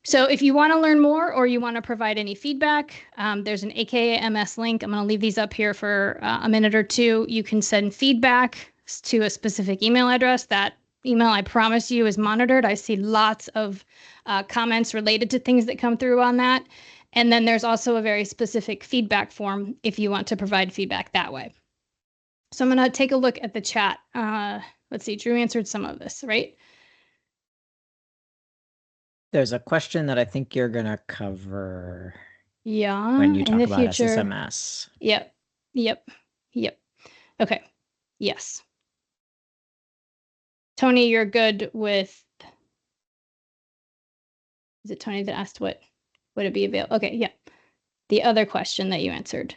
So if you want to learn more or you want to provide any feedback, there's an AKA-MS link. I'm going to leave these up here for a minute or two. You can send feedback to a specific email address. That email, I promise you, is monitored. I see lots of comments related to things that come through on that. And then there's also a very specific feedback form if you want to provide feedback that way. So I'm going to take a look at the chat. Let's see, Drew answered some of this, right? There's a question that I think you're going to cover. Yeah, when you in talk the about future. SSMS. Yep. Okay, yes. Tony, you're good with, is it Tony that asked what would it be available? Okay, yeah. The other question that you answered.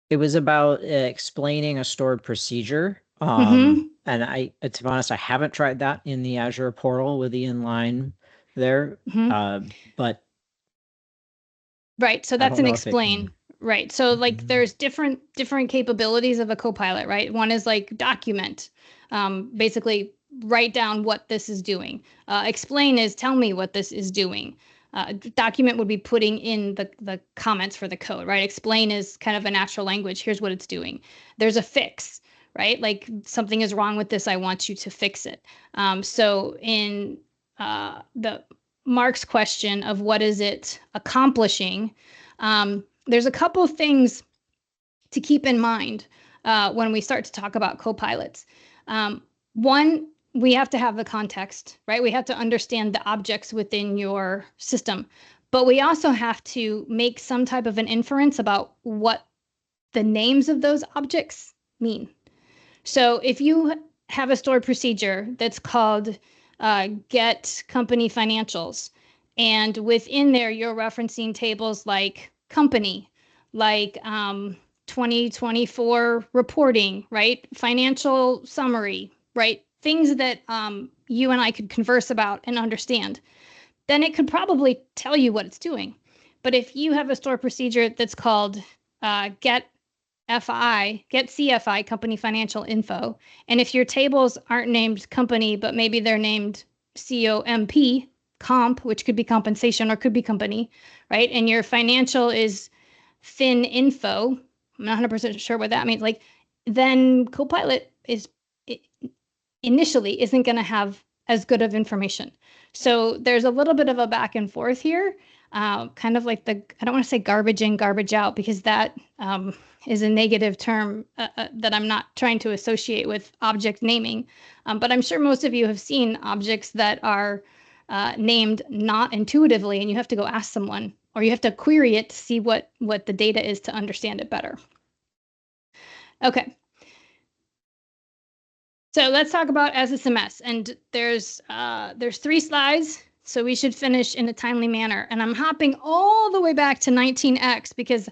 It was about explaining a stored procedure. Mhm. And to be honest, I haven't tried that in the Azure portal with the inline there. But Right, so I that's don't an know if it explain. can- Right, so like there's different capabilities of a copilot, right? One is like document, basically write down what this is doing. Explain is tell me what this is doing. Document would be putting in the comments for the code, right? Explain is kind of a natural language. Here's what it's doing. There's a fix, right? Like something is wrong with this. I want you to fix it. So in the Mark's question of what is it accomplishing, there's a couple things to keep in mind when we start to talk about copilots. One, we have to have the context, right? We have to understand the objects within your system, but we also have to make some type of an inference about what the names of those objects mean. So if you have a stored procedure that's called get company financials, and within there you're referencing tables like company, like 2024 reporting, right? Financial summary, right? Things that you and I could converse about and understand, then it could probably tell you what it's doing. But if you have a stored procedure that's called get CFI, company financial info, and if your tables aren't named company, but maybe they're named COMP, comp, which could be compensation or could be company, right? And your financial is fin info, I'm not 100% sure what that means, like, then Copilot initially isn't going to have as good of information. So there's a little bit of a back and forth here, kind of like I don't want to say garbage in, garbage out, because that is a negative term that I'm not trying to associate with object naming. But I'm sure most of you have seen objects that are named not intuitively, and you have to go ask someone, or you have to query it to see what the data is to understand it better. Okay. So let's talk about SSMS, and there's 3 slides, so we should finish in a timely manner. And I'm hopping all the way back to 19X because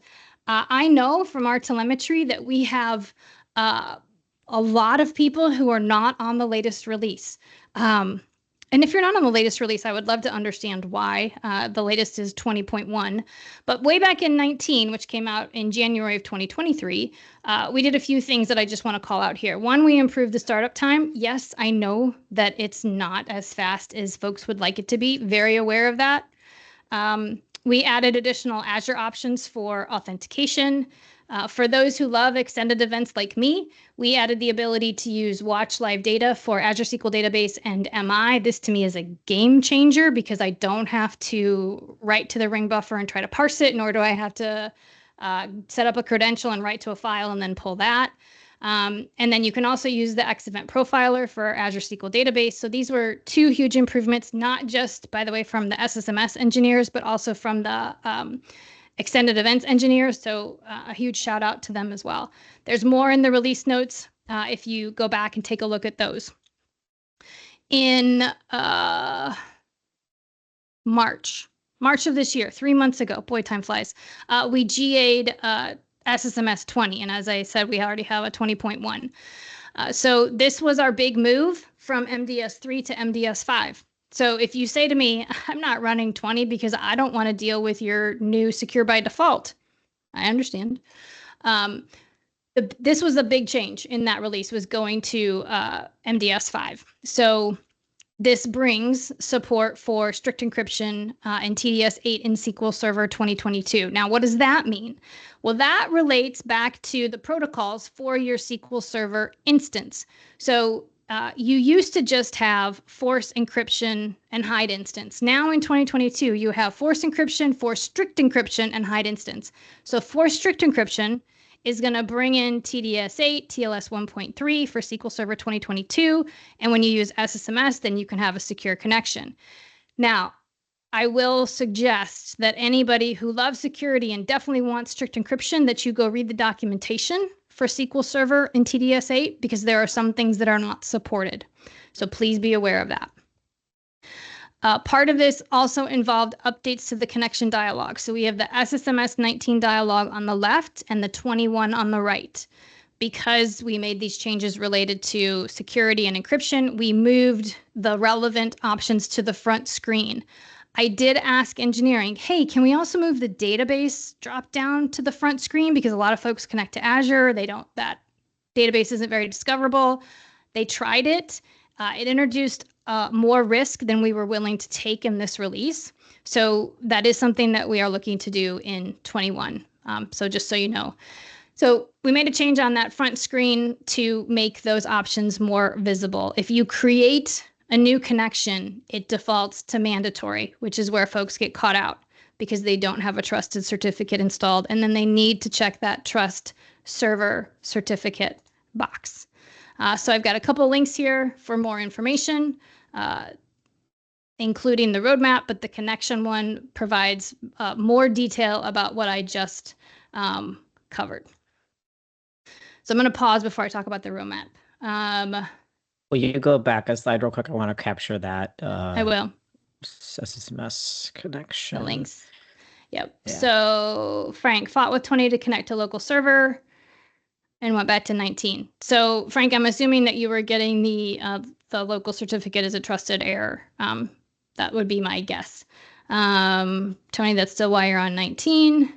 I know from our telemetry that we have a lot of people who are not on the latest release. And if you're not on the latest release, I would love to understand why. The latest is 20.1. But way back in 19, which came out in January of 2023, we did a few things that I just want to call out here. One, we improved the startup time. Yes, I know that it's not as fast as folks would like it to be. Very aware of that. We added additional Azure options for authentication. For those who love extended events like me, we added the ability to use watch live data for Azure SQL Database and MI. This to me is a game changer because I don't have to write to the ring buffer and try to parse it, nor do I have to set up a credential and write to a file and then pull that. And then you can also use the X Event Profiler for Azure SQL Database. So these were 2 huge improvements, not just, by the way, from the SSMS engineers, but also from the extended events engineers. So a huge shout out to them as well. There's more in the release notes if you go back and take a look at those. In March of this year, 3 months ago, boy, time flies, we GA'd SSMS 20. And as I said, we already have a 20.1. So this was our big move from MDS3 to MDS5. So if you say to me, I'm not running 20 because I don't want to deal with your new secure by default, I understand. This was a big change in that release, was going to MDS5. So this brings support for strict encryption and TDS8 in SQL Server 2022. Now, what does that mean? Well, that relates back to the protocols for your SQL Server instance. So you used to just have force encryption and hide instance. Now in 2022, you have force encryption, for strict encryption, and hide instance. So for strict encryption is going to bring in TDS8, TLS 1.3 for SQL Server 2022. And when you use SSMS, then you can have a secure connection. Now, I will suggest that anybody who loves security and definitely wants strict encryption, that you go read the documentation for SQL Server and TDS8, because there are some things that are not supported. So please be aware of that. Part of this also involved updates to the connection dialog. So we have the SSMS 19 dialog on the left and the 21 on the right. Because we made these changes related to security and encryption, we moved the relevant options to the front screen. I did ask engineering, hey, can we also move the database drop down to the front screen? Because a lot of folks connect to Azure. That database isn't very discoverable. They tried it. It introduced more risk than we were willing to take in this release. So that is something that we are looking to do in 21. So just so you know. So we made a change on that front screen to make those options more visible. If you create a new connection, it defaults to mandatory, which is where folks get caught out because they don't have a trusted certificate installed. And then they need to check that trust server certificate box. So I've got a couple links here for more information, including the roadmap, but the connection one provides more detail about what I just covered. So I'm going to pause before I talk about the roadmap. Will you go back a slide real quick? I want to capture that. I will. SSMS connection. The links. Yep. Yeah. So Frank fought with 20 to connect to local server and went back to 19. So Frank, I'm assuming that you were getting the local certificate as a trusted error. That would be my guess. Tony, that's still why you're on 19.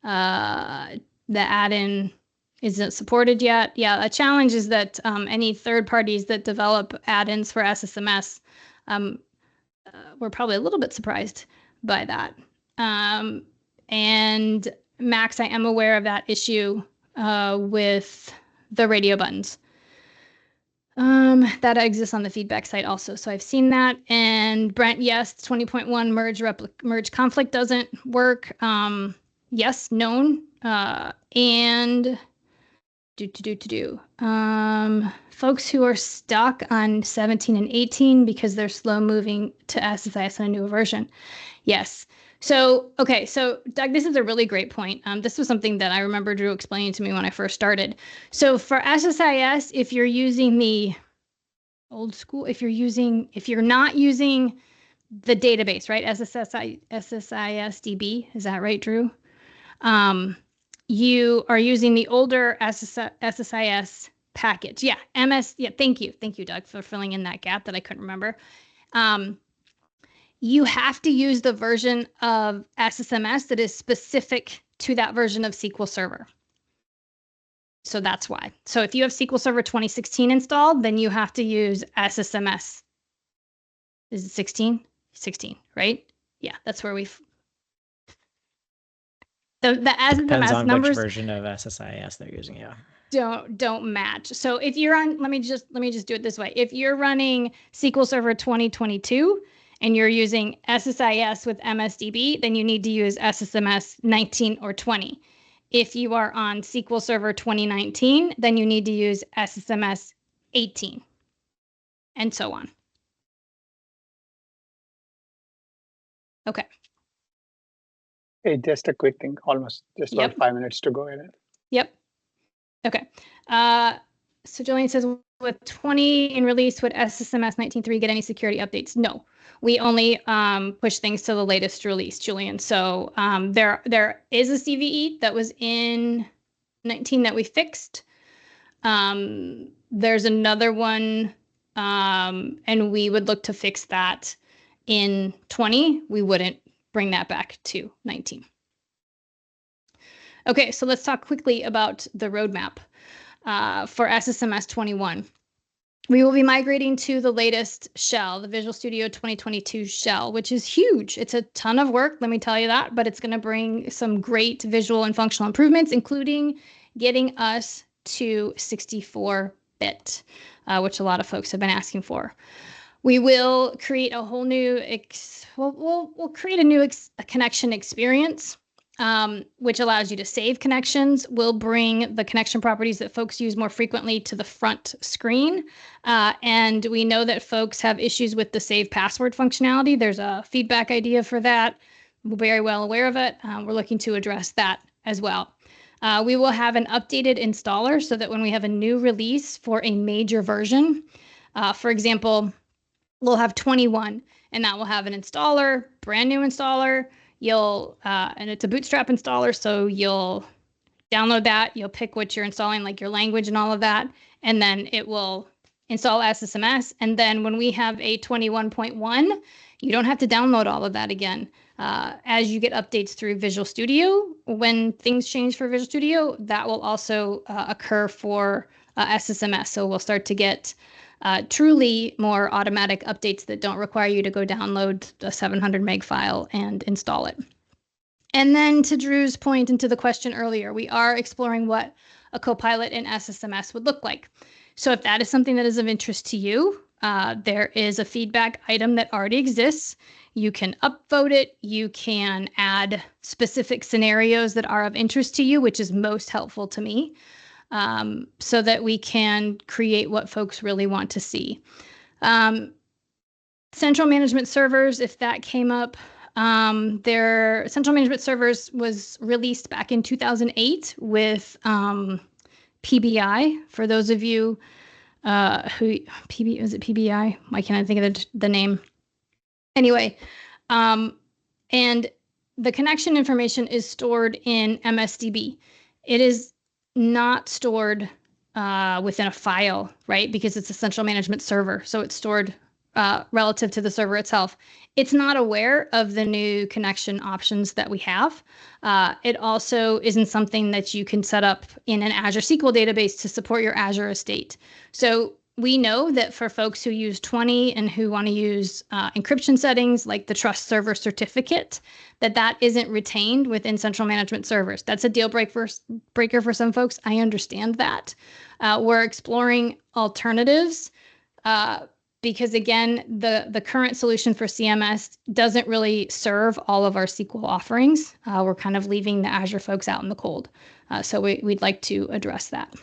The add-in isn't supported yet. Yeah, a challenge is that any third parties that develop add-ins for SSMS, we're probably a little bit surprised by that. And Max, I am aware of that issue with the radio buttons. That exists on the feedback site also. So I've seen that. And Brent, yes, 20.1 merge conflict doesn't work. Yes, known. And folks who are stuck on 17 and 18 because they're slow moving to SSIS on a newer version. Yes. So, okay. So Doug, this is a really great point. This was something that I remember Drew explaining to me when I first started. So for SSIS, if you're using the old school, if you're not using the database, right? SSIS DB, is that right, Drew? You are using the older SSIS package. Yeah, MS. Yeah, thank you, Doug, for filling in that gap that I couldn't remember. You have to use the version of SSMS that is specific to that version of SQL Server. So that's why. So if you have SQL Server 2016 installed, then you have to use SSMS. Is it 16? 16, right? Yeah, that's where we've... The Depends SSMS on numbers which version of SSIS they're using, yeah. Don't match. So if you're on, let me just do it this way. If you're running SQL Server 2022 and you're using SSIS with MSDB, then you need to use SSMS 19 or 20. If you are on SQL Server 2019, then you need to use SSMS 18, and so on. Okay. Hey, just a quick thing, almost just about 5 minutes to go. Yep. Okay. So Jillian says, with 20 in release, would SSMS 19.3 get any security updates? No, we only push things to the latest release, Julian. So there is a CVE that was in 19 that we fixed. There's another one, and we would look to fix that in 20. We wouldn't bring that back to 19. Okay, so let's talk quickly about the roadmap for SSMS 21. We will be migrating to the latest shell, the Visual Studio 2022 shell, which is huge. It's a ton of work, let me tell you that, but it's going to bring some great visual and functional improvements, including getting us to 64-bit, which a lot of folks have been asking for. We will create a whole new, we'll create a new connection experience, which allows you to save connections. We'll bring the connection properties that folks use more frequently to the front screen. And we know that folks have issues with the save password functionality. There's a feedback idea for that. We're very well aware of it. We're looking to address that as well. We will have an updated installer so that when we have a new release for a major version, for example, we'll have 21, and that will have an installer, brand new installer. You'll, and it's a bootstrap installer, so you'll download that. You'll pick what you're installing, like your language and all of that, and then it will install SSMS. And then when we have a 21.1, you don't have to download all of that again. As you get updates through Visual Studio, when things change for Visual Studio, that will also occur for SSMS. So we'll start to get truly more automatic updates that don't require you to go download a 700 meg file and install it. And then to Drew's point and to the question earlier, we are exploring what a Copilot in SSMS would look like. So if that is something that is of interest to you, there is a feedback item that already exists. You can upvote it. You can add specific scenarios that are of interest to you, which is most helpful to me. So that we can create what folks really want to see. Central management servers, if that came up, their central management servers was released back in 2008 with PBI. For those of you who, was it PBI? Why can't I think of the name? Anyway, and the connection information is stored in MSDB. It is not stored within a file, right? Because it's a central management server. So it's stored relative to the server itself. It's not aware of the new connection options that we have. It also isn't something that you can set up in an Azure SQL database to support your Azure estate. So we know that for folks who use 20 and who want to use encryption settings like the trust server certificate, that isn't retained within central management servers. That's a deal breaker for some folks. I understand that. We're exploring alternatives because, again, the current solution for CMS doesn't really serve all of our SQL offerings. We're kind of leaving the Azure folks out in the cold. So we'd like to address that.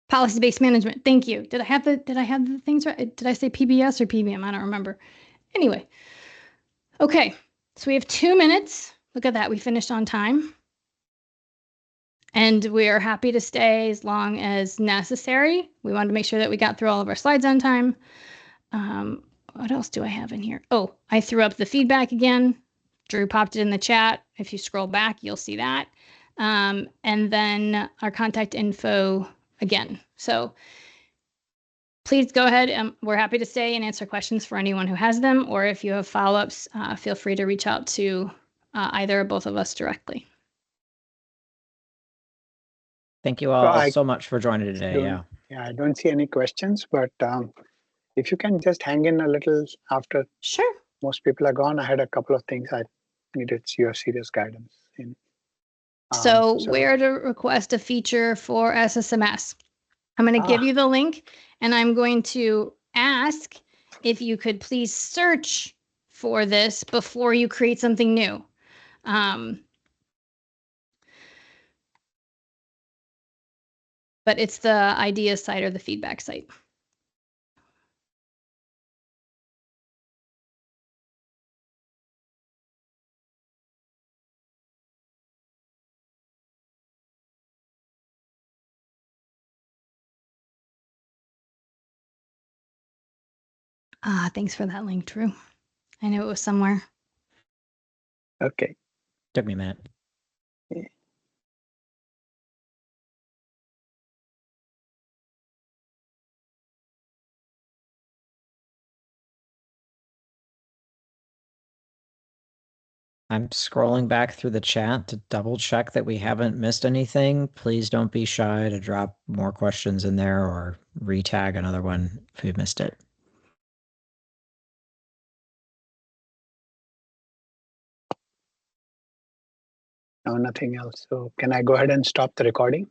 Policy-based management. Thank you. Did I have the things right? Did I say PBS or PBM? I don't remember. Anyway. Okay. So we have 2 minutes. Look at that. We finished on time. And we are happy to stay as long as necessary. We wanted to make sure that we got through all of our slides on time. What else do I have in here? Oh, I threw up the feedback again. Drew popped it in the chat. If you scroll back, you'll see that. And then our contact info again. So please go ahead. We're happy to stay and answer questions for anyone who has them, or if you have follow-ups, feel free to reach out to either or both of us directly. Thank you all so much for joining today. Yeah, I don't see any questions, but if you can just hang in a little after sure. Most people are gone. I had a couple of things I needed your serious guidance in. So where to request a feature for SSMS? I'm going to give you the link, and I'm going to ask if you could please search for this before you create something new. But it's the idea site or the feedback site. Thanks for that link, Drew. I knew it was somewhere. Okay. Took me a minute. Yeah. I'm scrolling back through the chat to double check that we haven't missed anything. Please don't be shy to drop more questions in there or retag another one if we missed it. No, nothing else. So can I go ahead and stop the recording?